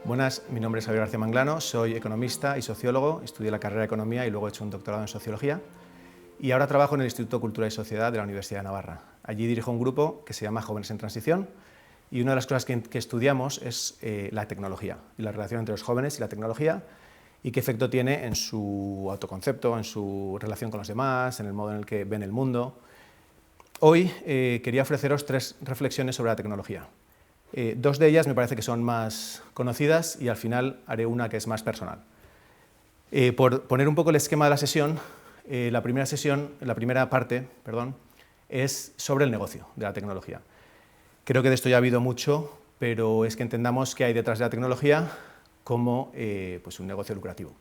Buenas, mi nombre es Javier García Manglano, soy economista y sociólogo, estudié la carrera de Economía y luego he hecho un doctorado en Sociología y ahora trabajo en el Instituto Cultura y Sociedad de la Universidad de Navarra. Allí dirijo un grupo que se llama Jóvenes en Transición y una de las cosas que estudiamos es la tecnología y la relación entre los jóvenes y la tecnología y qué efecto tiene en su autoconcepto, en su relación con los demás, en el modo en el que ven el mundo. Hoy quería ofreceros 3 reflexiones sobre la tecnología. 2 de ellas me parece que son más conocidas y al final haré una que es más personal. Por poner un poco el esquema de la sesión, la primera parte, es sobre el negocio de la tecnología. Creo que de esto ya ha habido mucho, pero es que entendamos qué hay detrás de la tecnología como pues un negocio lucrativo.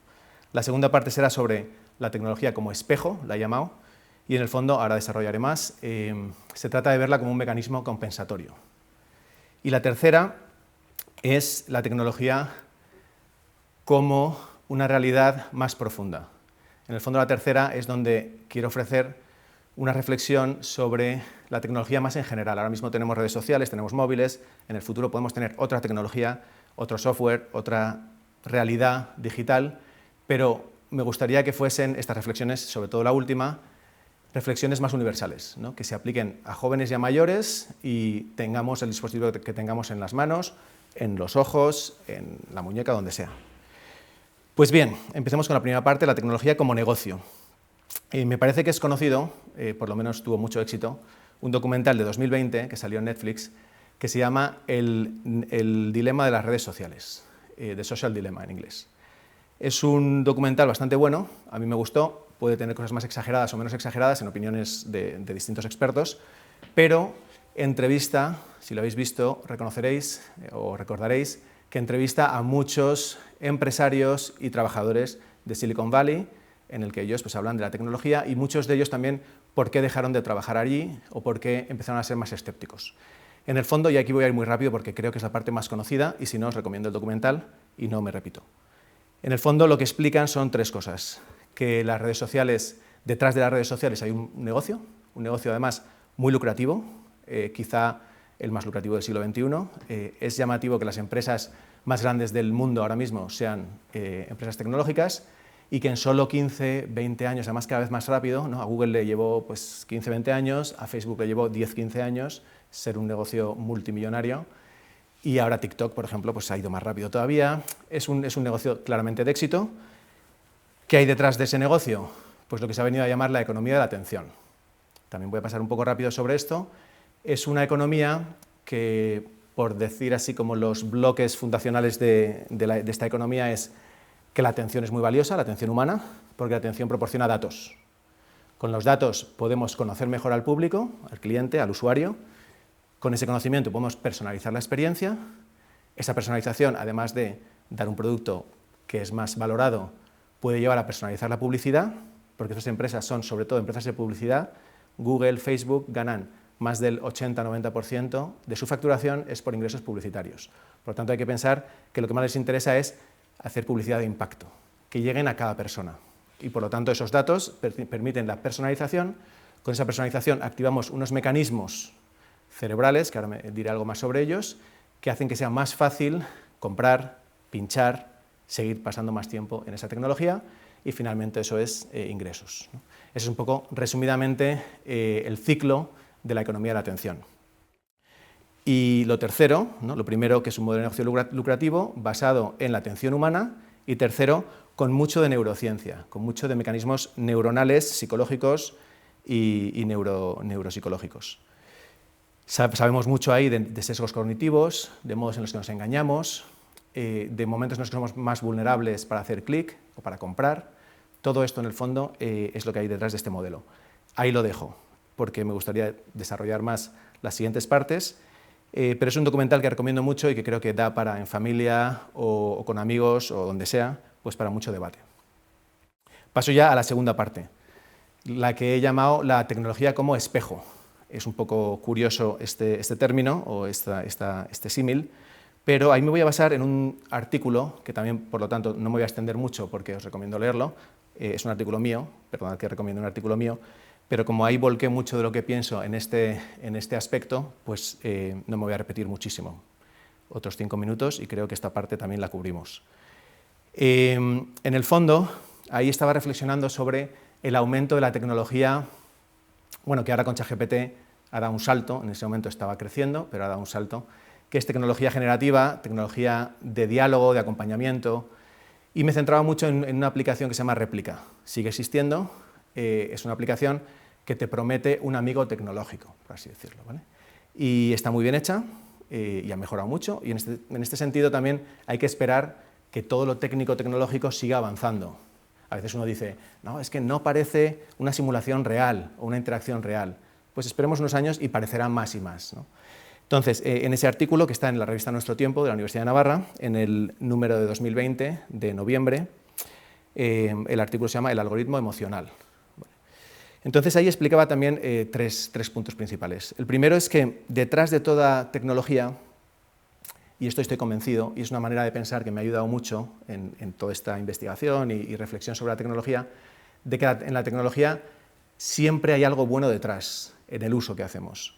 La segunda parte será sobre la tecnología como espejo, la he llamado, y en el fondo, ahora desarrollaré más, se trata de verla como un mecanismo compensatorio. Y la tercera es la tecnología como una realidad más profunda. En el fondo, la tercera es donde quiero ofrecer una reflexión sobre la tecnología más en general. Ahora mismo tenemos redes sociales, tenemos móviles, en el futuro podemos tener otra tecnología, otro software, otra realidad digital, pero me gustaría que fuesen estas reflexiones, sobre todo la última, reflexiones más universales, ¿no? Que se apliquen a jóvenes y a mayores y tengamos el dispositivo que tengamos en las manos, en los ojos, en la muñeca, donde sea. Pues bien, empecemos con la primera parte, la tecnología como negocio. Me parece que es conocido, por lo menos tuvo mucho éxito, un documental de 2020 que salió en Netflix que se llama El dilema de las redes sociales, The Social Dilemma en inglés. Es un documental bastante bueno, a mí me gustó, puede tener cosas más exageradas o menos exageradas en opiniones de distintos expertos, pero entrevista, si lo habéis visto, reconoceréis o recordaréis que entrevista a muchos empresarios y trabajadores de Silicon Valley, en el que ellos pues, hablan de la tecnología y muchos de ellos también por qué dejaron de trabajar allí o por qué empezaron a ser más escépticos. En el fondo, y aquí voy a ir muy rápido porque creo que es la parte más conocida y si no os recomiendo el documental y no me repito. En el fondo lo que explican son 3 cosas, que las redes sociales, detrás de las redes sociales hay un negocio además muy lucrativo, quizá el más lucrativo del siglo XXI, es llamativo que las empresas más grandes del mundo ahora mismo sean empresas tecnológicas y que en solo 15, 20 años, además cada vez más rápido, ¿no? A Google le llevó pues, 15, 20 años, a Facebook le llevó 10, 15 años ser un negocio multimillonario. Y ahora TikTok, por ejemplo, pues ha ido más rápido todavía. Es un negocio claramente de éxito. ¿Qué hay detrás de ese negocio? Pues lo que se ha venido a llamar la economía de la atención. También voy a pasar un poco rápido sobre esto. Es una economía que, por decir así como los bloques fundacionales de esta economía, es que la atención es muy valiosa, la atención humana, porque la atención proporciona datos. Con los datos podemos conocer mejor al público, al cliente, al usuario. Con ese conocimiento podemos personalizar la experiencia. Esa personalización, además de dar un producto que es más valorado, puede llevar a personalizar la publicidad, porque estas empresas son sobre todo empresas de publicidad. Google, Facebook ganan más del 80-90% de su facturación es por ingresos publicitarios. Por lo tanto, hay que pensar que lo que más les interesa es hacer publicidad de impacto, que lleguen a cada persona. Y por lo tanto, esos datos permiten la personalización. Con esa personalización activamos unos mecanismos cerebrales, que ahora me diré algo más sobre ellos, que hacen que sea más fácil comprar, pinchar, seguir pasando más tiempo en esa tecnología y finalmente eso es ingresos, ¿no? Ese es un poco, resumidamente, el ciclo de la economía de la atención. Y lo tercero, ¿no? Lo primero, que es un modelo de negocio lucrativo basado en la atención humana y tercero, con mucho de neurociencia, con mucho de mecanismos neuronales, psicológicos y neuropsicológicos. Sabemos mucho ahí de sesgos cognitivos, de modos en los que nos engañamos, de momentos en los que somos más vulnerables para hacer clic o para comprar. Todo esto, en el fondo, es lo que hay detrás de este modelo. Ahí lo dejo, porque me gustaría desarrollar más las siguientes partes, pero es un documental que recomiendo mucho y que creo que da para, en familia o con amigos o donde sea, pues para mucho debate. Paso ya a la segunda parte, la que he llamado la tecnología como espejo. Es un poco curioso este término o este símil, pero ahí me voy a basar en un artículo, que también, por lo tanto, no me voy a extender mucho porque os recomiendo leerlo. Es un artículo mío, perdonad que recomiendo un artículo mío, pero como ahí volqué mucho de lo que pienso en este aspecto, pues no me voy a repetir muchísimo. otros 5 minutos y creo que esta parte también la cubrimos. En el fondo, ahí estaba reflexionando sobre el aumento de la tecnología, bueno, que ahora con ChatGPT ha dado un salto, en ese momento estaba creciendo, pero ha dado un salto, que es tecnología generativa, tecnología de diálogo, de acompañamiento, y me centraba mucho en una aplicación que se llama Réplica. Sigue existiendo, es una aplicación que te promete un amigo tecnológico, por así decirlo, ¿vale? Y está muy bien hecha, y ha mejorado mucho, y en este sentido también hay que esperar que todo lo técnico-tecnológico siga avanzando. A veces uno dice, no, es que no parece una simulación real o una interacción real. Pues esperemos unos años y parecerá más y más, ¿no? Entonces, en ese artículo que está en la revista Nuestro Tiempo de la Universidad de Navarra, en el número de 2020 de noviembre, el artículo se llama El algoritmo emocional. Entonces ahí explicaba también tres puntos principales. El primero es que detrás de toda tecnología, y esto estoy convencido, y es una manera de pensar que me ha ayudado mucho en toda esta investigación y reflexión sobre la tecnología, de que en la tecnología siempre hay algo bueno detrás, en el uso que hacemos.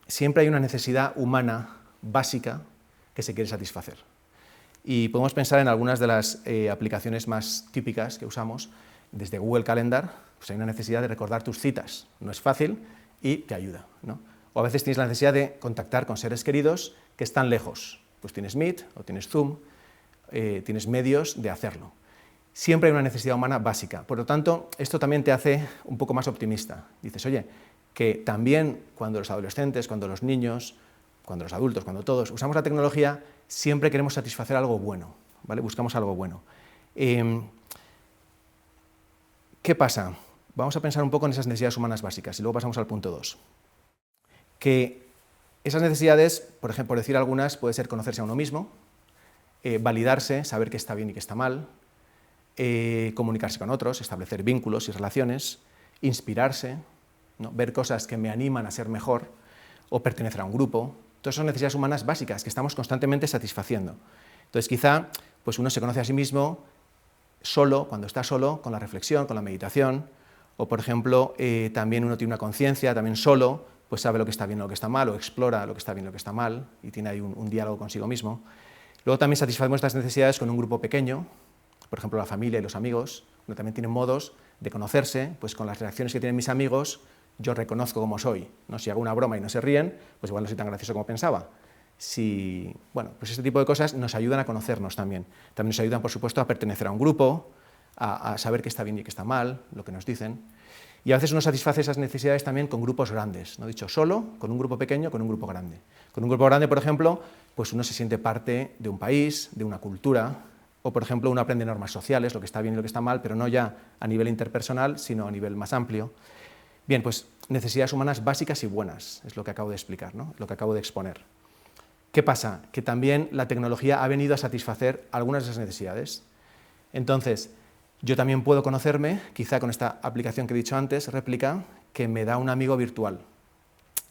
Siempre hay una necesidad humana básica que se quiere satisfacer. Y podemos pensar en algunas de las aplicaciones más típicas que usamos, desde Google Calendar, pues hay una necesidad de recordar tus citas. No es fácil y te ayuda, ¿no? O a veces tienes la necesidad de contactar con seres queridos que están lejos. Pues tienes Meet o tienes Zoom, tienes medios de hacerlo. Siempre hay una necesidad humana básica. Por lo tanto, esto también te hace un poco más optimista. Dices, oye, que también cuando los adolescentes, cuando los niños, cuando los adultos, cuando todos usamos la tecnología, siempre queremos satisfacer algo bueno, ¿vale? Buscamos algo bueno. ¿Qué pasa? Vamos a pensar un poco en esas necesidades humanas básicas y luego pasamos al punto 2. Que esas necesidades, por ejemplo, por decir algunas, puede ser conocerse a uno mismo, validarse, saber qué está bien y qué está mal, comunicarse con otros, establecer vínculos y relaciones, inspirarse, ¿no? Ver cosas que me animan a ser mejor o pertenecer a un grupo. Todas son necesidades humanas básicas que estamos constantemente satisfaciendo. Entonces, quizá pues uno se conoce a sí mismo solo, cuando está solo, con la reflexión, con la meditación, o por ejemplo, también uno tiene una conciencia, también solo, pues sabe lo que está bien y lo que está mal, o explora lo que está bien y lo que está mal, y tiene ahí un diálogo consigo mismo. Luego también satisfacemos estas necesidades con un grupo pequeño, por ejemplo, la familia y los amigos. Uno también tiene modos de conocerse, pues con las reacciones que tienen mis amigos, yo reconozco cómo soy, ¿no? Si hago una broma y no se ríen, pues igual no soy tan gracioso como pensaba. Bueno, pues este tipo de cosas nos ayudan a conocernos también. También nos ayudan, por supuesto, a pertenecer a un grupo, a saber qué está bien y qué está mal, lo que nos dicen. Y a veces uno satisface esas necesidades también con grupos grandes, no dicho solo, con un grupo pequeño, con un grupo grande. Con un grupo grande, por ejemplo, pues uno se siente parte de un país, de una cultura, o por ejemplo uno aprende normas sociales, lo que está bien y lo que está mal, pero no ya a nivel interpersonal, sino a nivel más amplio. Bien, pues necesidades humanas básicas y buenas, es lo que acabo de explicar, ¿no? Lo que acabo de exponer. ¿Qué pasa? Que también la tecnología ha venido a satisfacer algunas de esas necesidades. Entonces, yo también puedo conocerme, quizá con esta aplicación que he dicho antes, Réplica, que me da un amigo virtual,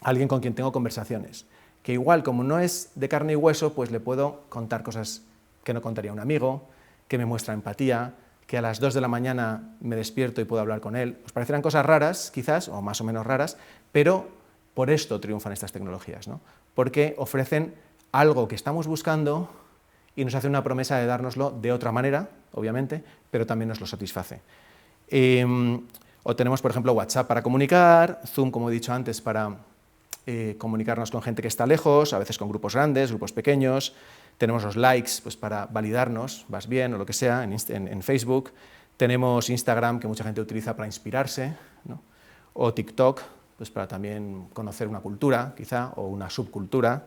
alguien con quien tengo conversaciones, que igual, como no es de carne y hueso, pues le puedo contar cosas que no contaría a un amigo, que me muestra empatía, que a las 2 de la mañana me despierto y puedo hablar con él. Os parecerán cosas raras, quizás, o más o menos raras, pero por esto triunfan estas tecnologías, ¿no? Porque ofrecen algo que estamos buscando y nos hace una promesa de dárnoslo de otra manera, obviamente, pero también nos lo satisface. O tenemos, por ejemplo, WhatsApp para comunicar, Zoom, como he dicho antes, para comunicarnos con gente que está lejos, a veces con grupos grandes, grupos pequeños. Tenemos los likes pues, para validarnos, vas bien o lo que sea, en Facebook. Tenemos Instagram, que mucha gente utiliza para inspirarse, ¿no? O TikTok, pues para también conocer una cultura, quizá, o una subcultura.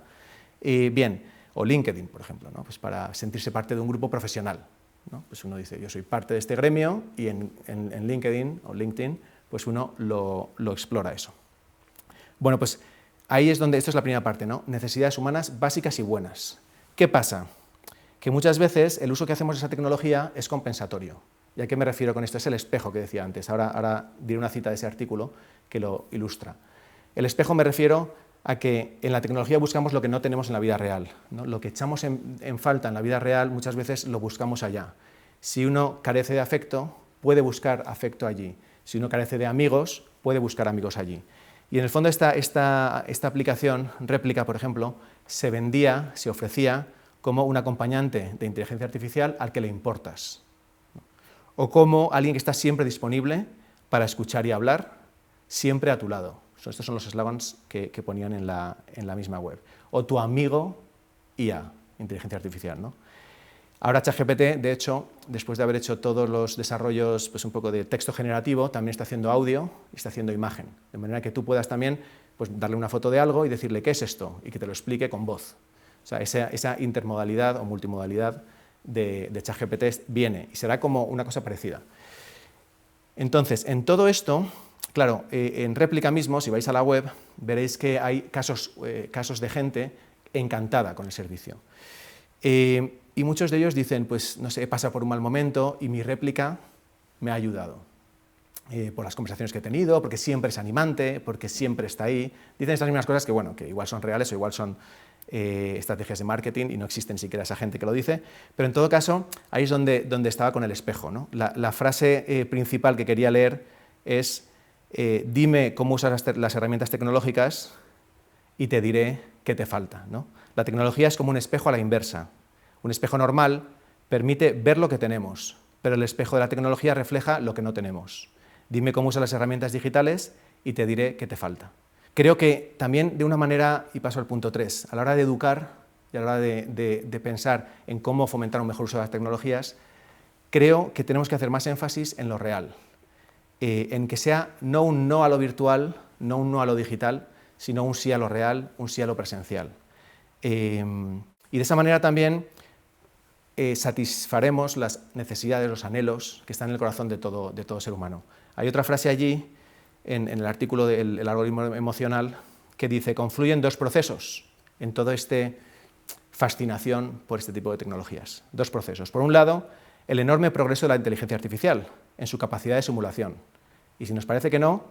Bien, o LinkedIn, por ejemplo, ¿no? Pues para sentirse parte de un grupo profesional, ¿no? Pues uno dice, yo soy parte de este gremio, y en LinkedIn o LinkedIn, pues uno lo explora eso. Bueno, pues ahí es donde, esto es la primera parte, ¿no? Necesidades humanas básicas y buenas. ¿Qué pasa? Que muchas veces el uso que hacemos de esa tecnología es compensatorio. ¿Y a qué me refiero con esto? Es el espejo que decía antes. Ahora diré una cita de ese artículo que lo ilustra. El espejo me refiero a que en la tecnología buscamos lo que no tenemos en la vida real, ¿no? Lo que echamos en falta en la vida real muchas veces lo buscamos allá. Si uno carece de afecto, puede buscar afecto allí. Si uno carece de amigos, puede buscar amigos allí. Y en el fondo esta aplicación, Réplica, por ejemplo, se ofrecía como un acompañante de inteligencia artificial al que le importas, o como alguien que está siempre disponible para escuchar y hablar, siempre a tu lado. Estos son los eslogans que ponían en la misma web. O tu amigo IA, inteligencia artificial, ¿no? Ahora ChatGPT, de hecho, después de haber hecho todos los desarrollos pues un poco de texto generativo, también está haciendo audio y está haciendo imagen, de manera que tú puedas también pues, darle una foto de algo y decirle qué es esto, y que te lo explique con voz. O sea, esa intermodalidad o multimodalidad de ChatGPT viene y será como una cosa parecida. Entonces, en todo esto, claro, en Réplica mismo, si vais a la web, veréis que hay casos de gente encantada con el servicio. Y muchos de ellos dicen, pues, no sé, he pasado por un mal momento y mi Réplica me ha ayudado. Por las conversaciones que he tenido, porque siempre es animante, porque siempre está ahí. Dicen estas mismas cosas que, bueno, que igual son reales o igual son estrategias de marketing y no existe ni siquiera esa gente que lo dice, pero en todo caso, ahí es donde estaba con el espejo, ¿no? La frase principal que quería leer es, dime cómo usas las herramientas tecnológicas y te diré qué te falta, ¿no? La tecnología es como un espejo a la inversa. Un espejo normal permite ver lo que tenemos, pero el espejo de la tecnología refleja lo que no tenemos. Dime cómo usas las herramientas digitales y te diré qué te falta. Creo que también de una manera, y paso al punto 3, a la hora de educar y a la hora de pensar en cómo fomentar un mejor uso de las tecnologías, creo que tenemos que hacer más énfasis en lo real, en que sea no un no a lo virtual, no un no a lo digital, sino un sí a lo real, un sí a lo presencial. Y de esa manera también satisfaremos las necesidades, los anhelos que están en el corazón de todo ser humano. Hay otra frase allí, en el artículo del algoritmo emocional, que dice, confluyen dos procesos en toda esta fascinación por este tipo de tecnologías. Dos procesos. Por un lado, el enorme progreso de la inteligencia artificial en su capacidad de simulación. Y si nos parece que no,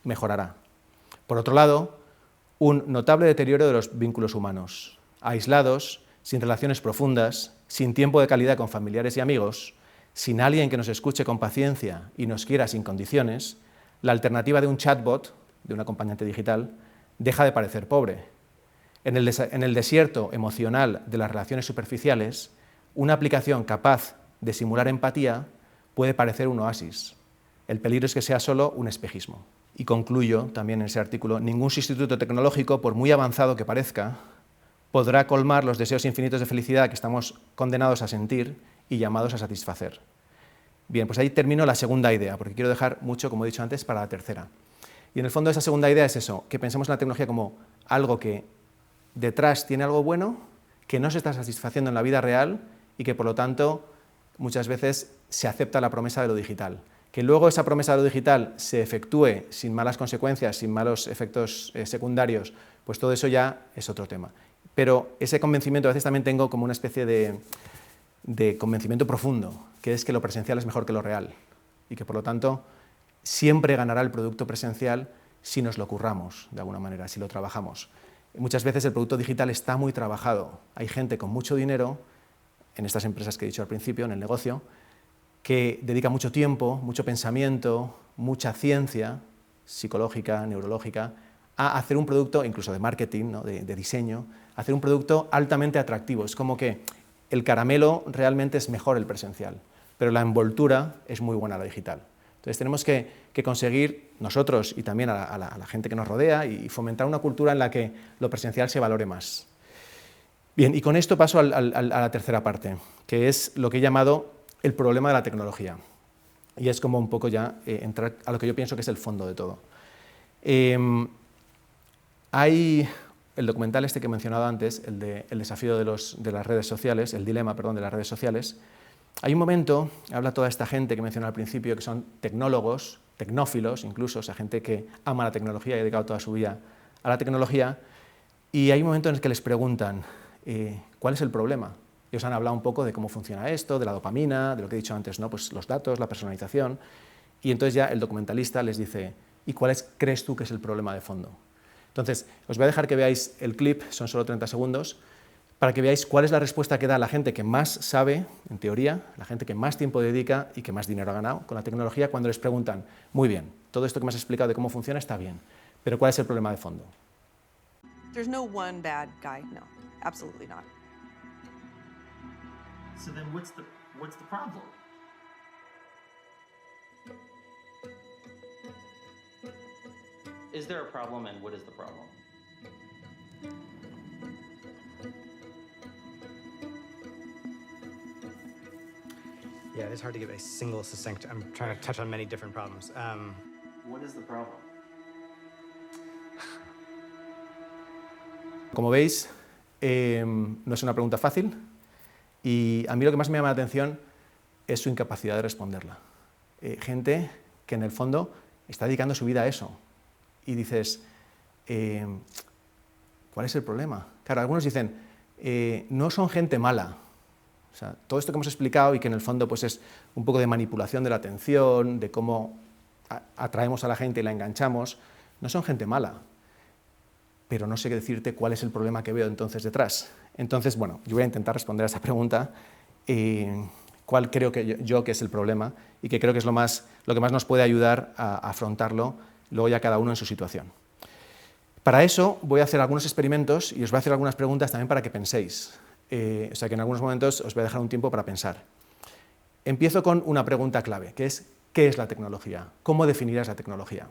mejorará. Por otro lado, un notable deterioro de los vínculos humanos. Aislados, sin relaciones profundas, sin tiempo de calidad con familiares y amigos, sin alguien que nos escuche con paciencia y nos quiera sin condiciones, la alternativa de un chatbot, de un acompañante digital, deja de parecer pobre. En el desierto emocional de las relaciones superficiales, una aplicación capaz de simular empatía puede parecer un oasis. El peligro es que sea solo un espejismo. Y concluyo también en ese artículo, ningún sustituto tecnológico, por muy avanzado que parezca, podrá colmar los deseos infinitos de felicidad que estamos condenados a sentir y llamados a satisfacer. Bien, pues ahí termino la segunda idea, porque quiero dejar mucho, como he dicho antes, para la tercera. Y en el fondo esa segunda idea es eso, que pensemos en la tecnología como algo que detrás tiene algo bueno, que no se está satisfaciendo en la vida real y que por lo tanto muchas veces se acepta la promesa de lo digital. Que luego esa promesa de lo digital se efectúe sin malas consecuencias, sin malos efectos secundarios, pues todo eso ya es otro tema. Pero ese convencimiento, a veces también tengo como una especie de convencimiento profundo, que es que lo presencial es mejor que lo real y que por lo tanto siempre ganará el producto presencial si nos lo curramos de alguna manera, si lo trabajamos. Muchas veces el producto digital está muy trabajado. Hay gente con mucho dinero, en estas empresas que he dicho al principio, en el negocio, que dedica mucho tiempo, mucho pensamiento, mucha ciencia psicológica, neurológica, a hacer un producto, incluso de marketing, ¿no? de diseño, hacer un producto altamente atractivo. Es como que el caramelo realmente es mejor el presencial, pero la envoltura es muy buena la digital. Entonces tenemos que conseguir nosotros y también a la gente que nos rodea y fomentar una cultura en la que lo presencial se valore más. Bien, y con esto paso a la tercera parte, que es lo que he llamado el problema de la tecnología. Y es como un poco ya entrar a lo que yo pienso que es el fondo de todo. Hay el documental este que he mencionado antes, el desafío de las redes sociales, el dilema, perdón, de las redes sociales. Hay un momento, habla toda esta gente que mencioné al principio, que son tecnólogos, tecnófilos incluso, o sea, gente que ama la tecnología y ha dedicado toda su vida a la tecnología, y hay un momento en el que les preguntan, ¿cuál es el problema? Ellos han hablado un poco de cómo funciona esto, de la dopamina, de lo que he dicho antes, ¿no? Pues los datos, la personalización, y entonces ya el documentalista les dice, ¿y cuál crees tú que es el problema de fondo? Entonces, os voy a dejar que veáis el clip, son solo 30 segundos, para que veáis cuál es la respuesta que da la gente que más sabe, en teoría, la gente que más tiempo dedica y que más dinero ha ganado con la tecnología, cuando les preguntan, muy bien, todo esto que me has explicado de cómo funciona está bien, Pero ¿cuál es el problema de fondo? There's no one bad guy, no, absolutely not. So then what's the problem? Is there a problem, and what is the problem? Yeah, it is hard to give a single succinct. I'm trying to touch on many different problems. What is the problem? Como veis, no es una pregunta fácil y a mí lo que más me llama la atención es su incapacidad de responderla. Gente que en el fondo está dedicando su vida a eso y dices, ¿cuál es el problema? Claro, algunos dicen, no son gente mala. O sea, todo esto que hemos explicado y que en el fondo pues, es un poco de manipulación de la atención, de cómo atraemos a la gente y la enganchamos, no son gente mala. Pero no sé qué decirte cuál es el problema que veo entonces detrás. Entonces, bueno, yo voy a intentar responder a esa pregunta, cuál creo que yo que es el problema y que creo que es lo que más nos puede ayudar a afrontarlo, luego ya cada uno en su situación. Para eso voy a hacer algunos experimentos y os voy a hacer algunas preguntas también para que penséis. O sea que en algunos momentos os voy a dejar un tiempo para pensar. Empiezo con una pregunta clave, que es ¿qué es la tecnología? ¿Cómo definirás la tecnología?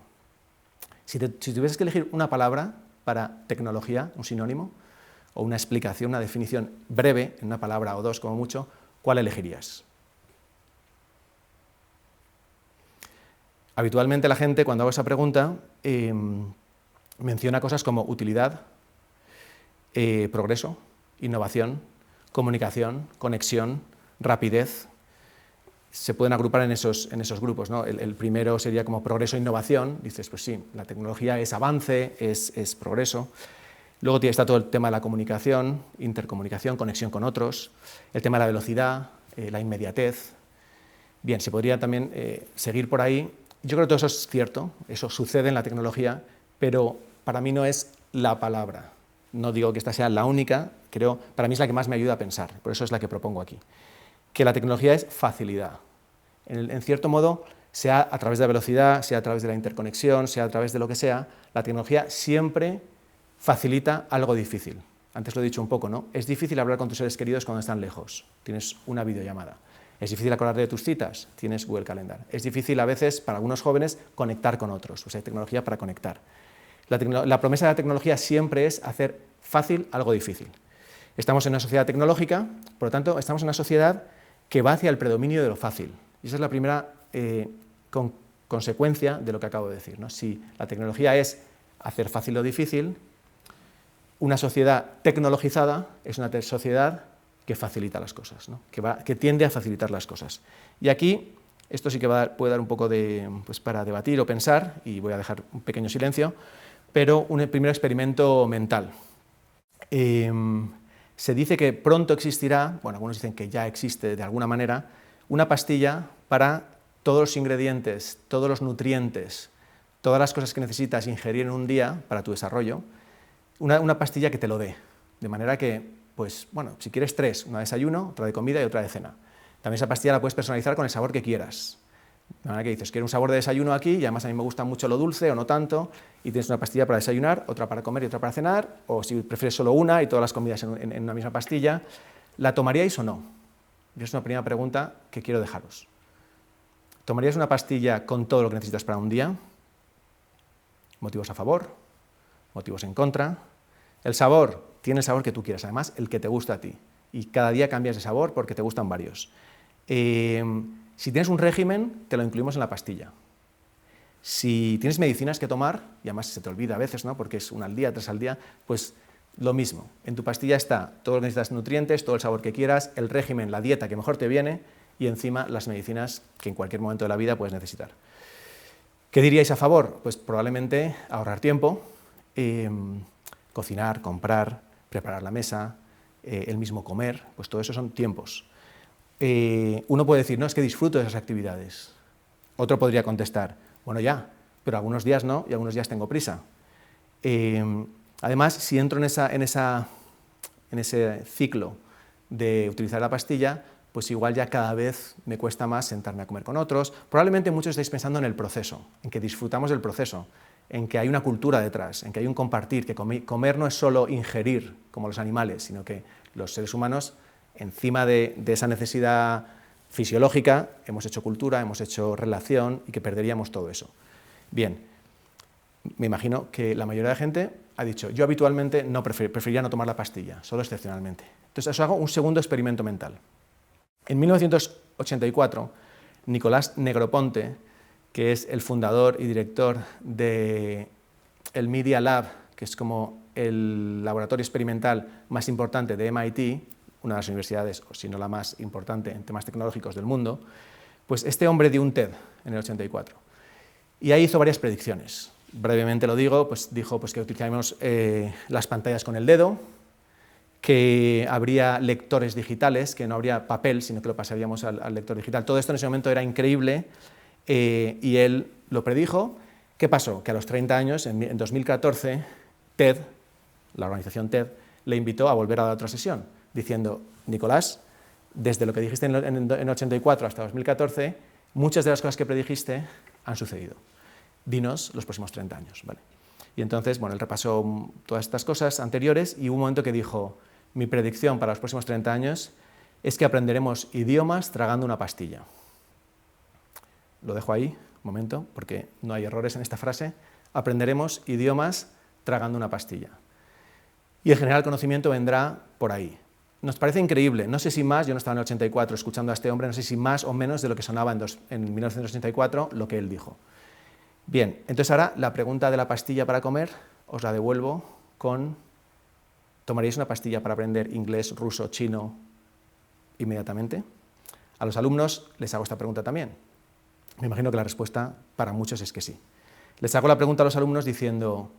Si tuvieses que elegir una palabra para tecnología, un sinónimo, o una explicación, una definición breve, en una palabra o dos como mucho, ¿cuál elegirías? Habitualmente la gente, cuando hago esa pregunta, menciona cosas como utilidad, progreso, innovación, comunicación, conexión, rapidez. Se pueden agrupar en esos grupos, ¿no? El primero sería como progreso e innovación. Dices, pues sí, la tecnología es avance, es progreso. Luego está todo el tema de la comunicación, intercomunicación, conexión con otros, el tema de la velocidad, la inmediatez. Bien, se podría también seguir por ahí. Yo creo que todo eso es cierto, eso sucede en la tecnología, pero para mí no es la palabra. No digo que esta sea la única, creo, para mí es la que más me ayuda a pensar, por eso es la que propongo aquí. Que la tecnología es facilidad. En cierto modo, sea a través de la velocidad, sea a través de la interconexión, sea a través de lo que sea, la tecnología siempre facilita algo difícil. Antes lo he dicho un poco, ¿no? Es difícil hablar con tus seres queridos cuando están lejos, tienes una videollamada. Es difícil acordarte de tus citas, tienes Google Calendar. Es difícil a veces, para algunos jóvenes, conectar con otros, hay tecnología para conectar. La promesa de la tecnología siempre es hacer fácil algo difícil. Estamos en una sociedad tecnológica, por lo tanto, estamos en una sociedad que va hacia el predominio de lo fácil. Y esa es la primera consecuencia de lo que acabo de decir, ¿no? Si la tecnología es hacer fácil lo difícil, una sociedad tecnologizada es una sociedad que facilita las cosas, ¿no? que tiende a facilitar las cosas. Y aquí, esto sí que puede dar un poco para debatir o pensar, y voy a dejar un pequeño silencio, pero un primer experimento mental. Se dice que pronto existirá, bueno, algunos dicen que ya existe de alguna manera, una pastilla para todos los ingredientes, todos los nutrientes, todas las cosas que necesitas ingerir en un día para tu desarrollo, una pastilla que te lo dé, de manera que, pues, bueno, si quieres tres, una de desayuno, otra de comida y otra de cena. También esa pastilla la puedes personalizar con el sabor que quieras. De manera que dices, quiero un sabor de desayuno aquí, y además a mí me gusta mucho lo dulce o no tanto, y tienes una pastilla para desayunar, otra para comer y otra para cenar, o si prefieres solo una y todas las comidas en una misma pastilla, ¿la tomaríais o no? Y es una primera pregunta que quiero dejaros. ¿Tomarías una pastilla con todo lo que necesitas para un día? Motivos a favor, motivos en contra. El sabor, tiene el sabor que tú quieras, además el que te gusta a ti, y cada día cambias de sabor porque te gustan varios. Si tienes un régimen, te lo incluimos en la pastilla. Si tienes medicinas que tomar, y además se te olvida a veces, ¿no? Porque es una al día, 3 al día, pues lo mismo. En tu pastilla está todo lo que necesitas, nutrientes, todo el sabor que quieras, el régimen, la dieta que mejor te viene, y encima las medicinas que en cualquier momento de la vida puedes necesitar. ¿Qué diríais a favor? Pues probablemente ahorrar tiempo, cocinar, comprar, preparar la mesa, el mismo comer, pues todo eso son tiempos. Uno puede decir, no, es que disfruto de esas actividades. Otro podría contestar, bueno ya, pero algunos días no y algunos días tengo prisa. Además, si entro en ese ciclo de utilizar la pastilla, pues igual ya cada vez me cuesta más sentarme a comer con otros. Probablemente muchos estáis pensando en el proceso, en que disfrutamos del proceso. en que hay una cultura detrás, en que hay un compartir, que comer no es solo ingerir como los animales, sino que los seres humanos, encima de esa necesidad fisiológica, hemos hecho cultura, hemos hecho relación y que perderíamos todo eso. Bien, me imagino que la mayoría de gente ha dicho, yo habitualmente no preferiría no tomar la pastilla, solo excepcionalmente. Entonces, os hago un segundo experimento mental. En 1984, Nicolás Negroponte, que es el fundador y director del Media Lab, que es como el laboratorio experimental más importante de MIT, una de las universidades, o si no la más importante en temas tecnológicos del mundo, pues este hombre dio un TED en el 84. Y ahí hizo varias predicciones. Brevemente lo digo, pues dijo pues, que utilizaremos las pantallas con el dedo, que habría lectores digitales, que no habría papel, sino que lo pasaríamos al lector digital. Todo esto en ese momento era increíble y él lo predijo. ¿Qué pasó? Que a los 30 años, en 2014, TED, la organización TED, le invitó a volver a dar otra sesión, diciendo, Nicolás, desde lo que dijiste en 84 hasta 2014, muchas de las cosas que predijiste han sucedido. Dinos los próximos 30 años. ¿Vale? Y entonces, bueno, él repasó todas estas cosas anteriores y hubo un momento que dijo, mi predicción para los próximos 30 años es que aprenderemos idiomas tragando una pastilla. Lo dejo ahí, un momento, porque no hay errores en esta frase. Aprenderemos idiomas tragando una pastilla. Y el general conocimiento vendrá por ahí. Nos parece increíble, no sé si más, yo no estaba en el 84 escuchando a este hombre, no sé si más o menos de lo que sonaba en 1984 lo que él dijo. Bien, entonces ahora la pregunta de la pastilla para comer os la devuelvo con, ¿tomaríais una pastilla para aprender inglés, ruso, chino inmediatamente? A los alumnos les hago esta pregunta también. Me imagino que la respuesta para muchos es que sí. Les hago la pregunta a los alumnos diciendo,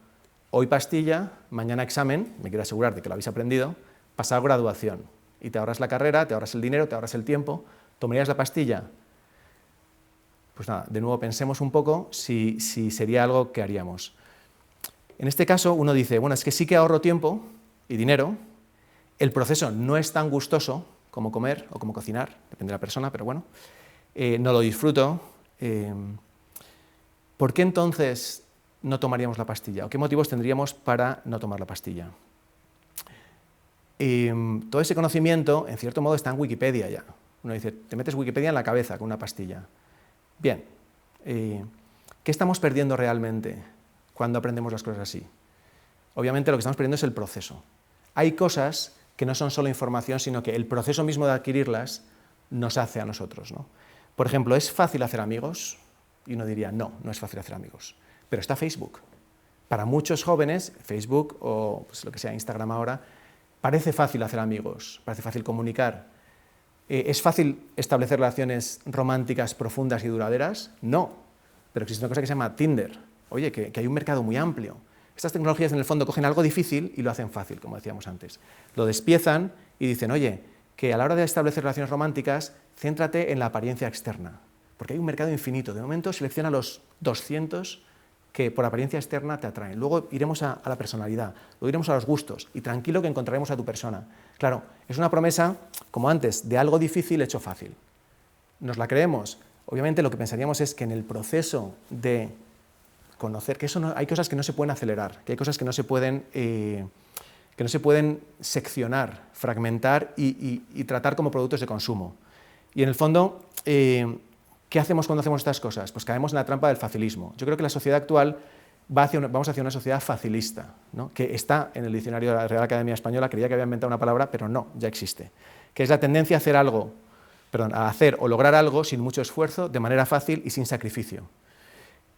hoy pastilla, mañana examen, me quiero asegurar de que lo habéis aprendido, pasado graduación, y te ahorras la carrera, te ahorras el dinero, te ahorras el tiempo, ¿tomarías la pastilla? Pues nada, de nuevo pensemos un poco si sería algo que haríamos. En este caso uno dice, bueno, es que sí que ahorro tiempo y dinero, el proceso no es tan gustoso como comer o como cocinar, depende de la persona, pero bueno, no lo disfruto. ¿Por qué entonces no tomaríamos la pastilla? ¿O qué motivos tendríamos para no tomar la pastilla? Todo ese conocimiento, en cierto modo, está en Wikipedia ya. Uno dice, te metes Wikipedia en la cabeza con una pastilla. Bien, ¿qué estamos perdiendo realmente cuando aprendemos las cosas así? Obviamente lo que estamos perdiendo es el proceso. Hay cosas que no son solo información, sino que el proceso mismo de adquirirlas nos hace a nosotros, ¿no? Por ejemplo, ¿es fácil hacer amigos? Y uno diría, no, no es fácil hacer amigos. Pero está Facebook. Para muchos jóvenes, Facebook o pues, lo que sea Instagram ahora, parece fácil hacer amigos, parece fácil comunicar. ¿Es fácil establecer relaciones románticas profundas y duraderas? No, pero existe una cosa que se llama Tinder. Oye, que hay un mercado muy amplio. Estas tecnologías en el fondo cogen algo difícil y lo hacen fácil, como decíamos antes. Lo despiezan y dicen, oye, que a la hora de establecer relaciones románticas, céntrate en la apariencia externa, porque hay un mercado infinito. De momento selecciona los 200 que por apariencia externa te atraen. Luego iremos a la personalidad, luego iremos a los gustos y tranquilo que encontraremos a tu persona. Claro, es una promesa, como antes, de algo difícil hecho fácil. ¿Nos la creemos? Obviamente lo que pensaríamos es que en el proceso de conocer, que eso no, hay cosas que no se pueden acelerar, que hay cosas que no se pueden seccionar, fragmentar y tratar como productos de consumo. Y en el fondo, ¿qué hacemos cuando hacemos estas cosas? Pues caemos en la trampa del facilismo. Yo creo que la sociedad actual vamos hacia una sociedad facilista, ¿no? Que está en el diccionario de la Real Academia Española, creía que había inventado una palabra, pero no, ya existe. Que es la tendencia a hacer o lograr algo sin mucho esfuerzo, de manera fácil y sin sacrificio.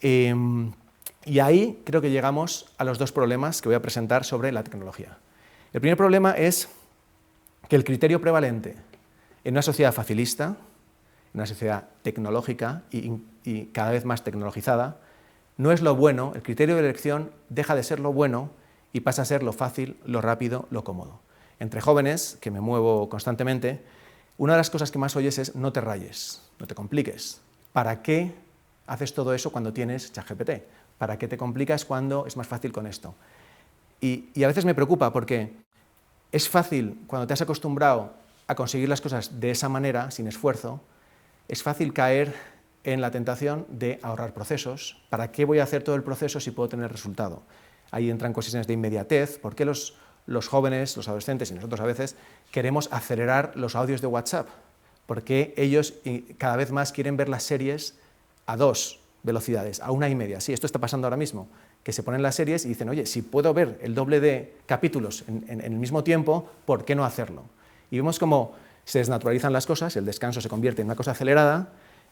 Y ahí creo que llegamos a los dos problemas que voy a presentar sobre la tecnología. El primer problema es que el criterio prevalente en una sociedad facilista, en una sociedad tecnológica y cada vez más tecnologizada, no es lo bueno, el criterio de elección deja de ser lo bueno y pasa a ser lo fácil, lo rápido, lo cómodo. Entre jóvenes, que me muevo constantemente, una de las cosas que más oyes es no te rayes, no te compliques. ¿Para qué haces todo eso cuando tienes ChatGPT? ¿Para qué te complicas cuando es más fácil con esto? Y a veces me preocupa porque es fácil, cuando te has acostumbrado a conseguir las cosas de esa manera, sin esfuerzo, es fácil caer en la tentación de ahorrar procesos. ¿Para qué voy a hacer todo el proceso si puedo tener resultado? Ahí entran cuestiones de inmediatez. ¿Por qué los jóvenes, los adolescentes y nosotros a veces queremos acelerar los audios de WhatsApp? Porque ellos cada vez más quieren ver las series a 2 velocidades, a 1,5. Sí, esto está pasando ahora mismo, que se ponen las series y dicen, oye, si puedo ver el doble de capítulos en el mismo tiempo, ¿por qué no hacerlo? Y vemos cómo se desnaturalizan las cosas, el descanso se convierte en una cosa acelerada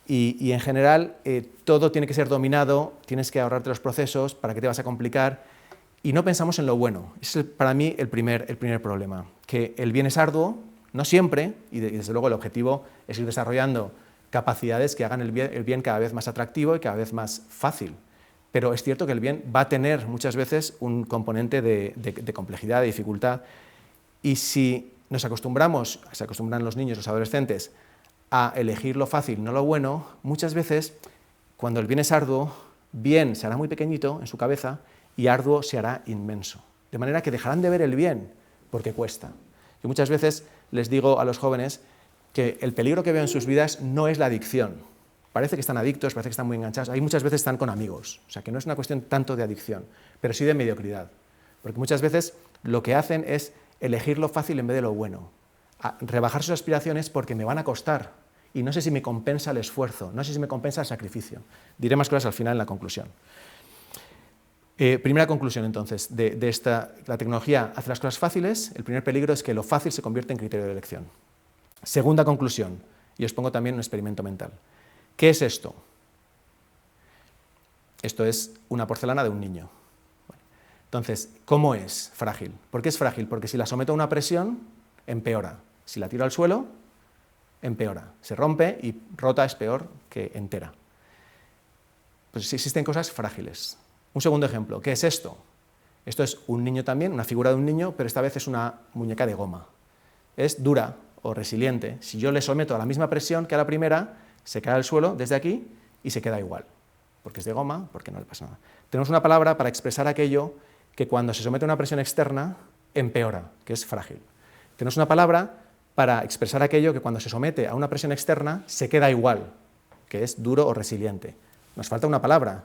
y en general todo tiene que ser dominado, tienes que ahorrarte los procesos, ¿para qué te vas a complicar? Y no pensamos en lo bueno. Ese es para mí el primer problema, que el bien es arduo, no siempre, y desde luego el objetivo es ir desarrollando capacidades que hagan el bien cada vez más atractivo y cada vez más fácil. Pero es cierto que el bien va a tener muchas veces un componente de complejidad, de dificultad, y si se acostumbran los niños, los adolescentes, a elegir lo fácil, no lo bueno, muchas veces, cuando el bien es arduo, bien se hará muy pequeñito en su cabeza y arduo se hará inmenso. De manera que dejarán de ver el bien porque cuesta. Yo muchas veces les digo a los jóvenes que el peligro que veo en sus vidas no es la adicción. Parece que están adictos, parece que están muy enganchados. Ahí muchas veces están con amigos. O sea, que no es una cuestión tanto de adicción, pero sí de mediocridad. Porque muchas veces lo que hacen es elegir lo fácil en vez de lo bueno. Rebajar sus aspiraciones porque me van a costar. Y no sé si me compensa el esfuerzo, no sé si me compensa el sacrificio. Diré más cosas al final en la conclusión. Primera conclusión, entonces, la tecnología hace las cosas fáciles. El primer peligro es que lo fácil se convierte en criterio de elección. Segunda conclusión, y os pongo también un experimento mental. ¿Qué es esto? Esto es una porcelana de un niño. Entonces, ¿cómo es frágil? ¿Por qué es frágil? Porque si la someto a una presión, empeora. Si la tiro al suelo, empeora. Se rompe y rota es peor que entera. Pues sí, existen cosas frágiles. Un segundo ejemplo, ¿qué es esto? Esto es un niño también, una figura de un niño, pero esta vez es una muñeca de goma. Es dura o resiliente. Si yo le someto a la misma presión que a la primera, se cae al suelo desde aquí y se queda igual. Porque es de goma, porque no le pasa nada. Tenemos una palabra para expresar aquello que cuando se somete a una presión externa, empeora, que es frágil. Tenemos una palabra para expresar aquello que cuando se somete a una presión externa, se queda igual, que es duro o resiliente. Nos falta una palabra,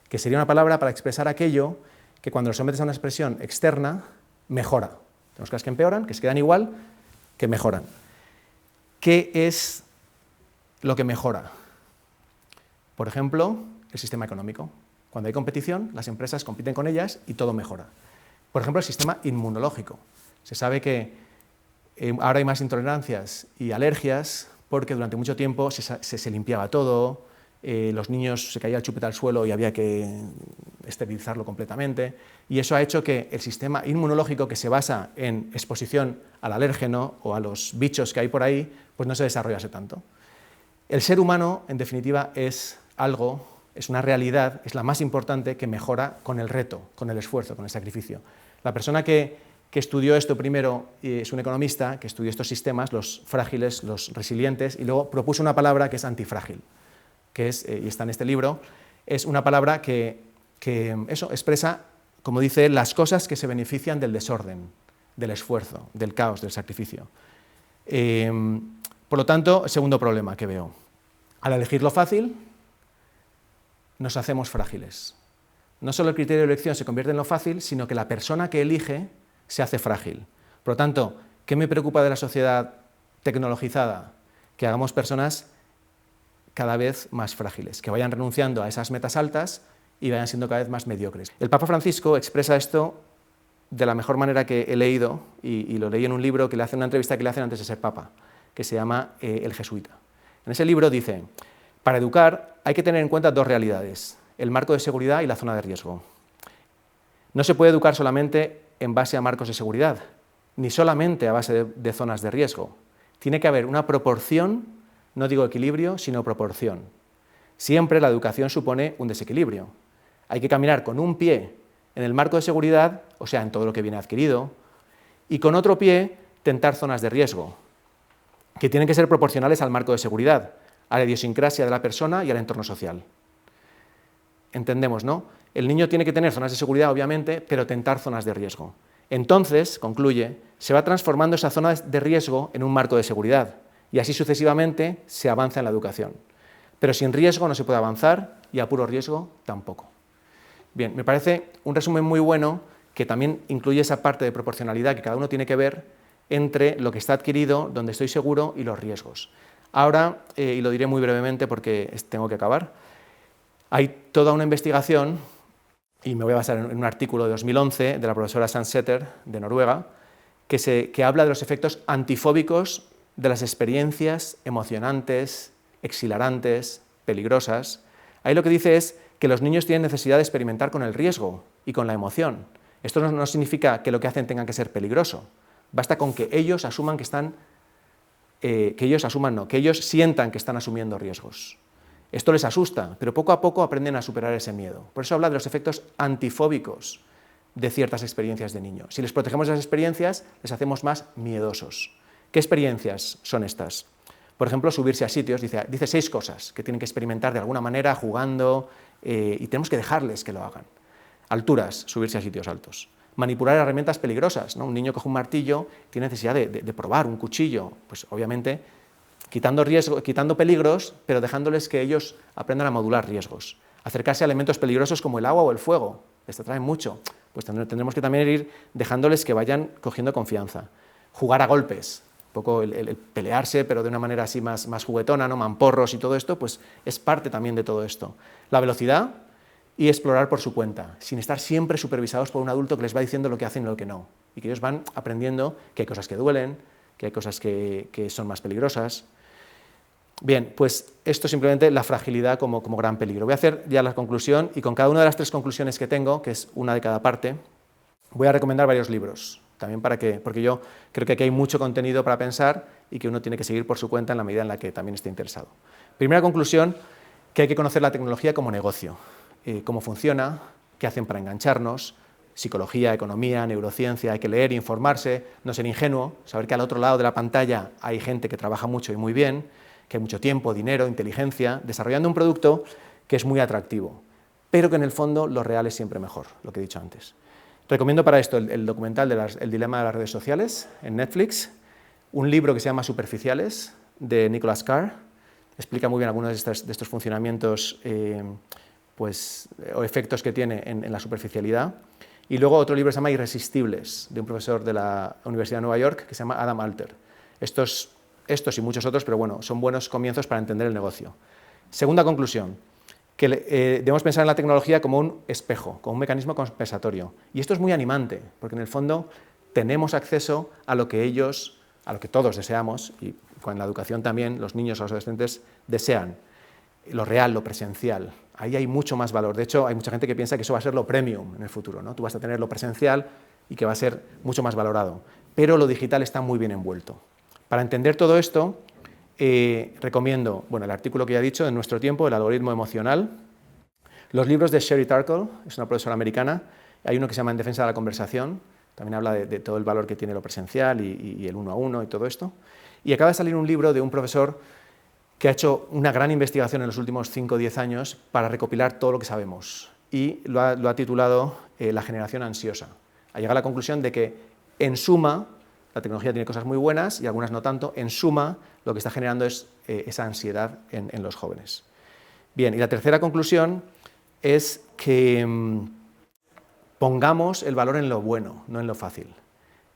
que sería una palabra para expresar aquello que cuando lo sometes a una presión externa, mejora. Tenemos cosas que empeoran, que se quedan igual, que mejoran. ¿Qué es lo que mejora? Por ejemplo, el sistema económico. Cuando hay competición, las empresas compiten con ellas y todo mejora. Por ejemplo, el sistema inmunológico. Se sabe que ahora hay más intolerancias y alergias porque durante mucho tiempo se limpiaba todo, los niños se caía el chupete al suelo y había que esterilizarlo completamente, y eso ha hecho que el sistema inmunológico, que se basa en exposición al alérgeno o a los bichos que hay por ahí, pues no se desarrollase tanto. El ser humano, en definitiva, es una realidad, es la más importante, que mejora con el reto, con el esfuerzo, con el sacrificio. La persona que estudió esto primero es un economista que estudió estos sistemas, los frágiles, los resilientes, y luego propuso una palabra que es antifrágil, que es, y está en este libro, es una palabra que eso expresa, como dice, las cosas que se benefician del desorden, del esfuerzo, del caos, del sacrificio. Por lo tanto, segundo problema que veo. Al elegir lo fácil, nos hacemos frágiles. No solo el criterio de elección se convierte en lo fácil, sino que la persona que elige se hace frágil. Por lo tanto, ¿qué me preocupa de la sociedad tecnologizada? Que hagamos personas cada vez más frágiles, que vayan renunciando a esas metas altas y vayan siendo cada vez más mediocres. El Papa Francisco expresa esto de la mejor manera que he leído, y lo leí en un libro que le hace una entrevista que le hacen antes de ser Papa, que se llama El Jesuita. En ese libro dice: para educar hay que tener en cuenta dos realidades, el marco de seguridad y la zona de riesgo. No se puede educar solamente en base a marcos de seguridad, ni solamente a base de zonas de riesgo. Tiene que haber una proporción, no digo equilibrio, sino proporción. Siempre la educación supone un desequilibrio. Hay que caminar con un pie en el marco de seguridad, o sea, en todo lo que viene adquirido, y con otro pie tentar zonas de riesgo, que tienen que ser proporcionales al marco de seguridad, a la idiosincrasia de la persona y al entorno social. Entendemos, ¿no? El niño tiene que tener zonas de seguridad, obviamente, pero tentar zonas de riesgo. Entonces, concluye, se va transformando esa zona de riesgo en un marco de seguridad, y así sucesivamente se avanza en la educación. pero sin riesgo no se puede avanzar y a puro riesgo tampoco. Bien, me parece un resumen muy bueno que también incluye esa parte de proporcionalidad que cada uno tiene que ver entre lo que está adquirido, donde estoy seguro, y los riesgos. Ahora, y lo diré muy brevemente porque tengo que acabar, hay toda una investigación, y me voy a basar en un artículo de 2011 de la profesora Sandseter, de Noruega, que habla de los efectos antifóbicos de las experiencias emocionantes, exhilarantes, peligrosas. Ahí lo que dice es que los niños tienen necesidad de experimentar con el riesgo y con la emoción. Esto no significa que lo que hacen tenga que ser peligroso. Basta con que ellos asuman que ellos sientan que están asumiendo riesgos. Esto les asusta, pero poco a poco aprenden a superar ese miedo. Por eso habla de los efectos antifóbicos de ciertas experiencias de niño. Si les protegemos de esas experiencias, les hacemos más miedosos. ¿Qué experiencias son estas? Por ejemplo, subirse a sitios, dice 6 cosas que tienen que experimentar de alguna manera, jugando, y tenemos que dejarles que lo hagan. Alturas, subirse a sitios altos. Manipular herramientas peligrosas, ¿no? Un niño coge un martillo, tiene necesidad de probar un cuchillo, pues obviamente quitando peligros, pero dejándoles que ellos aprendan a modular riesgos. Acercarse a elementos peligrosos como el agua o el fuego, les atraen mucho, pues tendremos que también ir dejándoles que vayan cogiendo confianza. Jugar a golpes, un poco el pelearse, pero de una manera así más juguetona, ¿no? Mamporros y todo esto, pues es parte también de todo esto. La velocidad y explorar por su cuenta, sin estar siempre supervisados por un adulto que les va diciendo lo que hacen y lo que no, y que ellos van aprendiendo que hay cosas que duelen, que hay cosas que son más peligrosas. Bien, pues esto simplemente la fragilidad como gran peligro. Voy a hacer ya la conclusión y con cada una de las 3 conclusiones que tengo, que es una de cada parte, voy a recomendar varios libros, también porque yo creo que aquí hay mucho contenido para pensar y que uno tiene que seguir por su cuenta en la medida en la que también esté interesado. Primera conclusión, que hay que conocer la tecnología como negocio, cómo funciona, qué hacen para engancharnos, psicología, economía, neurociencia, hay que leer, informarse, no ser ingenuo, saber que al otro lado de la pantalla hay gente que trabaja mucho y muy bien, que hay mucho tiempo, dinero, inteligencia, desarrollando un producto que es muy atractivo, pero que en el fondo lo real es siempre mejor, lo que he dicho antes. Recomiendo para esto el documental El dilema de las redes sociales en Netflix, un libro que se llama Superficiales, de Nicholas Carr, explica muy bien algunos de estos funcionamientos o efectos que tiene en la superficialidad, y luego otro libro que se llama Irresistibles, de un profesor de la Universidad de Nueva York que se llama Adam Alter. Estos y muchos otros, pero bueno, son buenos comienzos para entender el negocio. Segunda conclusión, que debemos pensar en la tecnología como un espejo, como un mecanismo compensatorio. Y esto es muy animante, porque en el fondo tenemos acceso a lo que todos deseamos, y con la educación también, los niños o los adolescentes desean, lo real, lo presencial. Ahí hay mucho más valor. De hecho, hay mucha gente que piensa que eso va a ser lo premium en el futuro, ¿no? Tú vas a tener lo presencial y que va a ser mucho más valorado. Pero lo digital está muy bien envuelto. Para entender todo esto, recomiendo el artículo que ya he dicho, En nuestro tiempo, el algoritmo emocional, los libros de Sherry Turkle, es una profesora americana, hay uno que se llama En defensa de la conversación, también habla de todo el valor que tiene lo presencial y el 1 a 1 y todo esto, y acaba de salir un libro de un profesor que ha hecho una gran investigación en los últimos 5 o 10 años para recopilar todo lo que sabemos, y lo ha titulado La generación ansiosa. Ha llegado a la conclusión de que, en suma, la tecnología tiene cosas muy buenas y algunas no tanto. En suma, lo que está generando es esa ansiedad en los jóvenes. Bien, y la tercera conclusión es que pongamos el valor en lo bueno, no en lo fácil.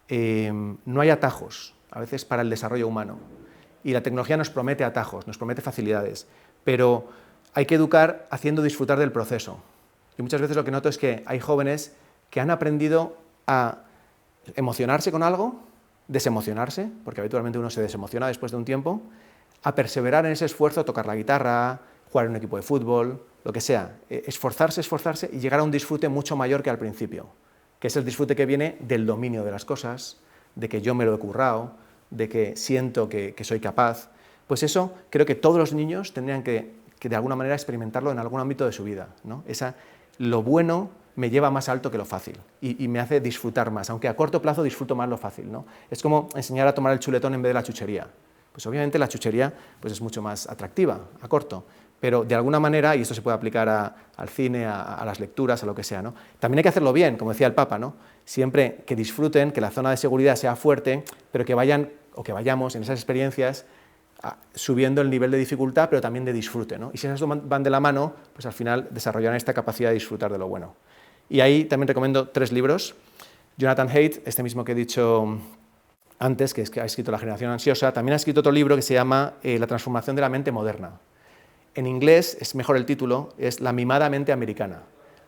No hay atajos, a veces, para el desarrollo humano. Y la tecnología nos promete atajos, nos promete facilidades, pero hay que educar haciendo disfrutar del proceso. Y muchas veces lo que noto es que hay jóvenes que han aprendido a emocionarse con algo, desemocionarse, porque habitualmente uno se desemociona después de un tiempo, a perseverar en ese esfuerzo, tocar la guitarra, jugar en un equipo de fútbol, lo que sea, esforzarse y llegar a un disfrute mucho mayor que al principio, que es el disfrute que viene del dominio de las cosas, de que yo me lo he currado, de que siento que soy capaz. Pues eso creo que todos los niños tendrían que de alguna manera experimentarlo en algún ámbito de su vida, ¿no? Lo bueno me lleva más alto que lo fácil y me hace disfrutar más, aunque a corto plazo disfruto más lo fácil, ¿no? Es como enseñar a tomar el chuletón en vez de la chuchería. Pues obviamente la chuchería pues es mucho más atractiva a corto, pero de alguna manera, y esto se puede aplicar al cine, a las lecturas, a lo que sea, ¿no? También hay que hacerlo bien, como decía el Papa, ¿no? Siempre que disfruten, que la zona de seguridad sea fuerte, pero que vayan o que vayamos en esas experiencias subiendo el nivel de dificultad, pero también de disfrute, ¿no? Y si esas dos van de la mano, pues al final desarrollarán esta capacidad de disfrutar de lo bueno. Y ahí también recomiendo 3 libros. Jonathan Haidt, este mismo que he dicho antes, que ha escrito La generación ansiosa, también ha escrito otro libro que se llama La transformación de la mente moderna. En inglés es mejor el título, es La mimada mente americana.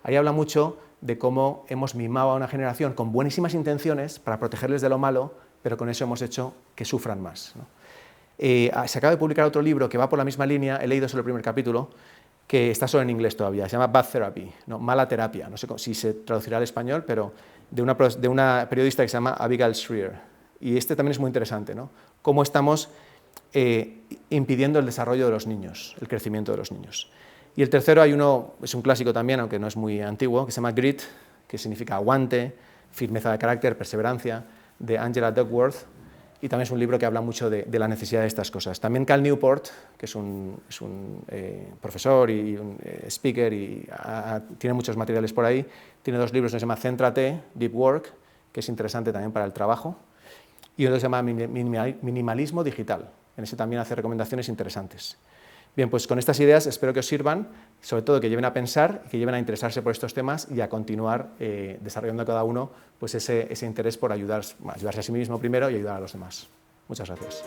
Ahí habla mucho de cómo hemos mimado a una generación con buenísimas intenciones para protegerles de lo malo, pero con eso hemos hecho que sufran más, ¿no? Se acaba de publicar otro libro que va por la misma línea, he leído solo el primer capítulo, que está solo en inglés todavía, se llama Bad Therapy, ¿no? Mala terapia, no sé si se traducirá al español, pero de una periodista que se llama Abigail Shrier. Y este también es muy interesante, ¿no? Cómo estamos impidiendo el desarrollo de los niños, el crecimiento de los niños. Y el tercero, es un clásico también, aunque no es muy antiguo, que se llama Grit, que significa aguante, firmeza de carácter, perseverancia, de Angela Duckworth, y también es un libro que habla mucho de la necesidad de estas cosas. También Cal Newport, que es un profesor y un speaker y tiene muchos materiales por ahí, tiene 2 libros, uno se llama Céntrate, Deep Work, que es interesante también para el trabajo, y otro se llama Minimalismo Digital. En ese también hace recomendaciones interesantes. Bien, pues con estas ideas espero que os sirvan, sobre todo que lleven a pensar, que lleven a interesarse por estos temas y a continuar desarrollando cada uno pues ese interés por ayudarse a sí mismo primero y ayudar a los demás. Muchas gracias.